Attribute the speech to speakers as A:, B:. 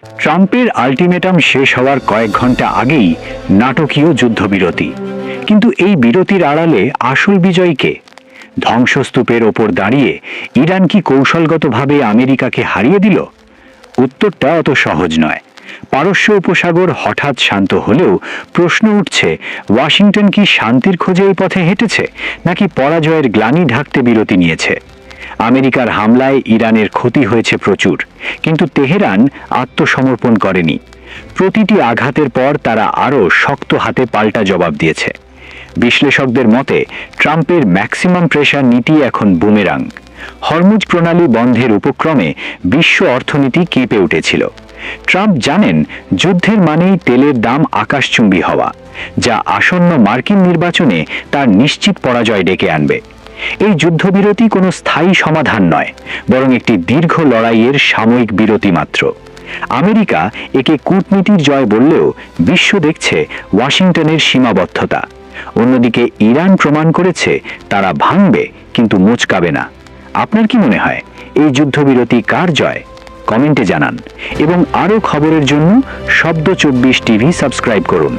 A: ট্রাম্পের আল্টিমেটাম শেষ হওয়ার কয়েক ঘন্টা আগেই নাটকীয় যুদ্ধবিরতি। কিন্তু এই বিরতির আড়ালে আসল বিজয় কে? ধ্বংসস্তূপের ওপর দাঁড়িয়ে ইরান কি কৌশলগতভাবে আমেরিকাকে হারিয়ে দিল? উত্তরটা অত সহজ নয়। পারস্য উপসাগর হঠাৎ শান্ত হলেও প্রশ্ন উঠছে, ওয়াশিংটন কি শান্তির খোঁজে এই পথে হেঁটেছে, নাকি পরাজয়ের গ্লানি ঢাকতে বিরতি নিয়েছে? আমেরিকার হামলায় ইরানের ক্ষতি হয়েছে প্রচুর, কিন্তু তেহরান আত্মসমর্পণ করেনি। প্রতিটি আঘাতের পর তারা আরও শক্ত হাতে পাল্টা জবাব দিয়েছে। বিশ্লেষকদের মতে ট্রাম্পের ম্যাক্সিমাম প্রেশার নীতি এখন বুমেরাং। হরমুজ প্রণালী বন্ধের উপক্রমে বিশ্ব অর্থনীতি কেঁপে উঠেছিল। ট্রাম্প জানেন যুদ্ধের মানেই তেলের দাম আকাশচুম্বী হওয়া, যা আসন্ন মার্কিন নির্বাচনে তার নিশ্চিত পরাজয় ডেকে আনবে। এই যুদ্ধবিরতি কোনো স্থায়ী সমাধান নয়, বরং একটি দীর্ঘ লড়াইয়ের সাময়িক বিরতি মাত্র। আমেরিকা একে কূটনীতির জয় বললেও বিশ্ব দেখছে ওয়াশিংটনের সীমাবদ্ধতা। অন্যদিকে ইরান প্রমাণ করেছে তারা ভাঙবে কিন্তু মোচকাবে না। আপনার কি মনে হয় এই যুদ্ধবিরতি কার জয়? কমেন্টে জানান এবং আরও খবরের জন্য শব্দ 24 টিভি সাবস্ক্রাইব করুন।